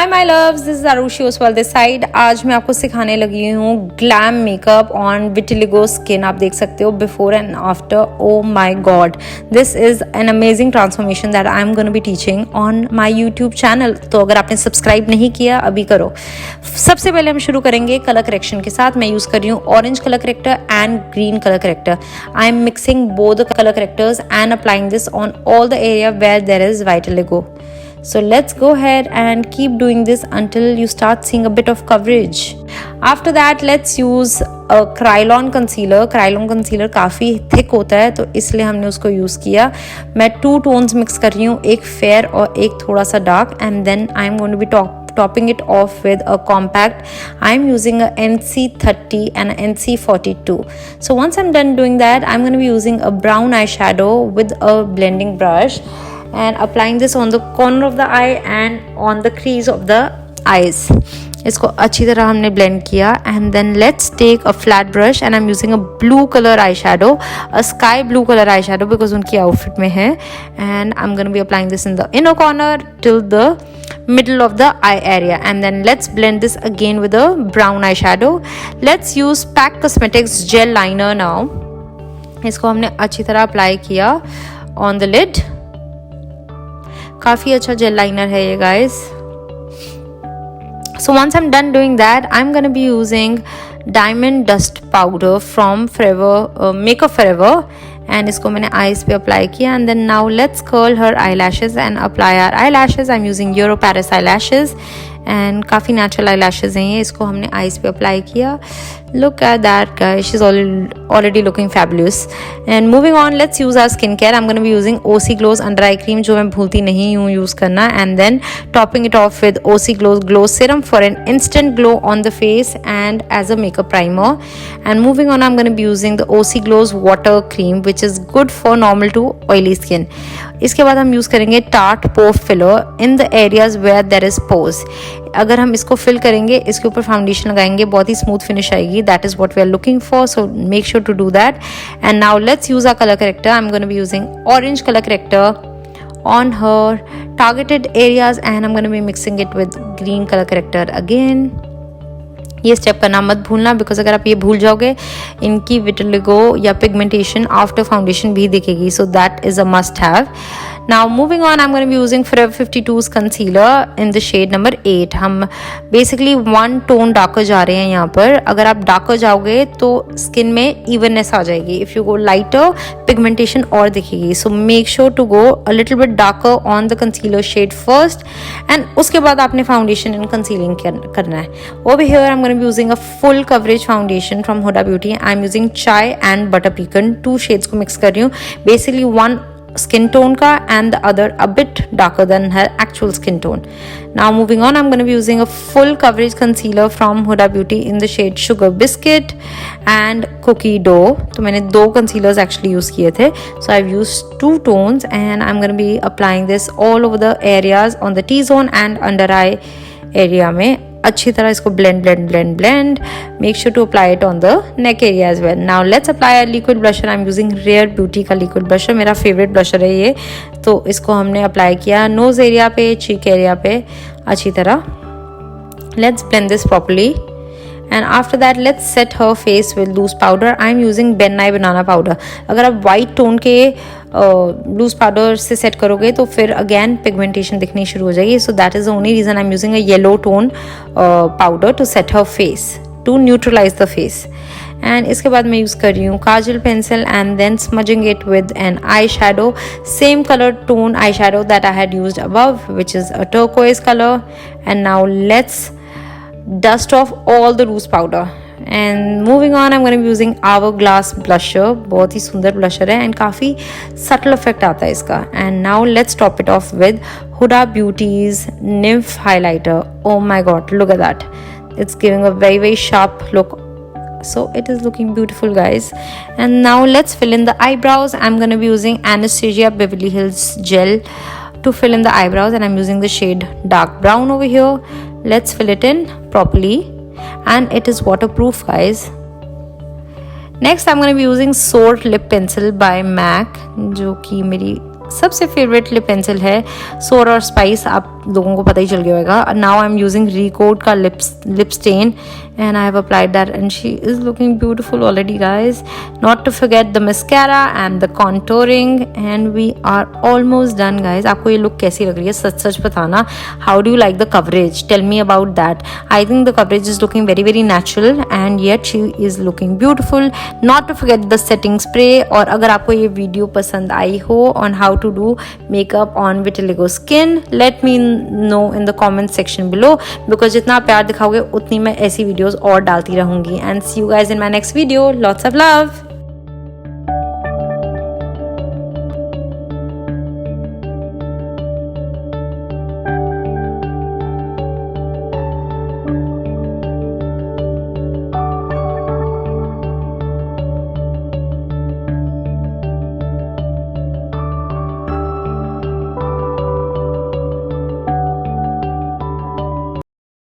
Hi my loves, this is Arushi Oswal this side. आज मैं आपको सिखाने लगी हूँ glam makeup on vitiligo skin. आप देख सकते हो before and after. Oh my god, this is an amazing transformation that I am gonna be teaching on my YouTube channel. तो अगर आपने सब्सक्राइब नहीं किया अभी करो। सबसे पहले हम शुरू करेंगे कलर करेक्शन के साथ। मैं यूज कर रही हूँ orange colour corrector and green colour corrector. I am mixing both the colour correctors and applying this on all the area where there is vitiligo. So let's go ahead and keep doing this until you start seeing a bit of coverage. After that, let's use a Krylon concealer. Krylon concealer काफ़ी thick होता है तो इसलिए हमने उसको use किया। मैं 2 tones mix कर रही हूँ, एक fair और एक थोड़ा सा dark, and then I'm going to be topping it off with a compact. I'm using a NC30 and a NC42. So once I'm done doing that, I'm going to be using a brown eyeshadow with a blending brush and applying this on the corner of the eye and on the crease of the eyes. इसको अच्छी तरह हमने blend किया and then let's take a flat brush and I'm using a blue color eyeshadow, a sky blue color eyeshadow because उनकी outfit में है, and I'm going to be applying this in the inner corner till the middle of the eye area, and then let's blend this again with a brown eyeshadow. Let's use PAC Cosmetics gel liner now. इसको हमने अच्छी तरह apply किया on the lid. काफ़ी अच्छा jail liner है ये guys. So once I'm done doing that, I'm gonna be using diamond dust powder from Makeup Forever, and इसको मैंने eyes पे apply किया, and then now let's curl her eyelashes and apply our eyelashes. I'm using Euro Paris eyelashes and काफ़ी natural eyelashes हैं ये. इसको हमने eyes पे apply किया. Look at that guys, she's already looking fabulous. And moving on, let's use our skincare. I'm going to be using OC Glows under eye cream जो मैं भूलती नहीं हूँ यूज़ करना, and then topping it off with OC Glows glow serum for an instant glow on the face and as a makeup primer. And moving on, I'm going to be using the OC Glows water cream which is good for normal to oily skin. इसके बाद हम use करेंगे Tarte Pore Filler in the areas where there is pores. अगर हम इसको fill करेंगे, इसके ऊपर फाउंडेशन लगाएंगे, बहुत ही स्मूथ फिनिश आएगी. That is what we are looking for, so make sure to do that. And now let's use our color corrector. I'm going to be using orange color corrector on her targeted areas and I'm going to be mixing it with green color corrector again. ये step करना मत भूलना because अगर आप ये भूल जाओगे इनकी विटिलिगो या पिगमेंटेशन आफ्टर फाउंडेशन भी दिखेगी. So that is a must have. Now moving on, I'm going to be using Forever 52's concealer in the shade number 8. हम basically 1 tone darker जा रहे हैं यहाँ पर. अगर आप darker जाओगे तो skin में evenness आ जाएगी. If you go lighter, pigmentation और दिखेगी. So make sure to go a little bit darker on the concealer shade first, and उसके बाद आपने foundation and concealing करना है. Over here, I'm going to be using a full coverage foundation from Huda Beauty. I'm using Chai and Butter Pecan. 2 shades को mix कर रही हूँ. Basically one skin tone ka and the other a bit darker than her actual skin tone. Now moving on, I'm going to be using a full coverage concealer from Huda Beauty in the shade Sugar Biscuit and Cookie Dough. तो मैंने 2 concealers actually use किए थे. So I've used 2 tones and I'm going to be applying this all over the areas on the T-zone and under eye area में. अच्छी तरह इसको blend. Make sure to apply it on the neck area as well. Now let's apply a liquid blusher. I'm using Rare Beauty का liquid blusher. मेरा favorite blusher है ये. तो इसको हमने apply किया nose area पे, cheek area पे अच्छी तरह. Let's blend this properly. And after that, let's set her face with loose powder. I'm using Ben Nye Banana powder. अगर आप white tone के loose powder से set करोगे तो फिर again pigmentation दिखनी शुरू हो जाएगी. So that is the only reason I'm using a yellow tone powder to set her face, to neutralize the face. And इसके बाद मैं यूज़ कर रही हूँ काजल pencil and then smudging it with an eyeshadow, same color tone eyeshadow that I had used above, which is a turquoise color. And now let's dust off all the loose powder. And moving on, I'm going to be using Hourglass blusher. बहुत ही सुंदर blusher है and काफ़ी subtle effect आता है इसका. And now let's top it off with Huda Beauty's Nymph highlighter. Oh my god, look at that. It's giving a very sharp look. So it is looking beautiful guys. And now let's fill in the eyebrows. I'm going to be using Anastasia Beverly Hills gel to fill in the eyebrows, and I'm using the shade dark brown over here. Let's fill it in properly, and it is waterproof guys. Next I'm going to be using Soar lip pencil by MAC, जो कि मेरी सबसे favourite lip pencil है. सोर और spice आप लोगों को पता ही चल गया होगा. Now I am using Recode का lip stain and I have applied that and she is looking beautiful already guys. Not to forget the mascara and the contouring and we are almost done guys. आपको ये look कैसी लग रही है सच बताना. How do you like the coverage? Tell me about that. I think the coverage is looking very natural and yet she is looking beautiful. Not to forget the setting spray. और अगर आपको ये video पसंद आई हो on how to do makeup on vitiligo skin, let me know in the comment section below because जितना प्यार दिखाओगे उतनी मैं ऐसी वीडियोस और डालती रहूंगी. And see you guys in my next video. Lots of love.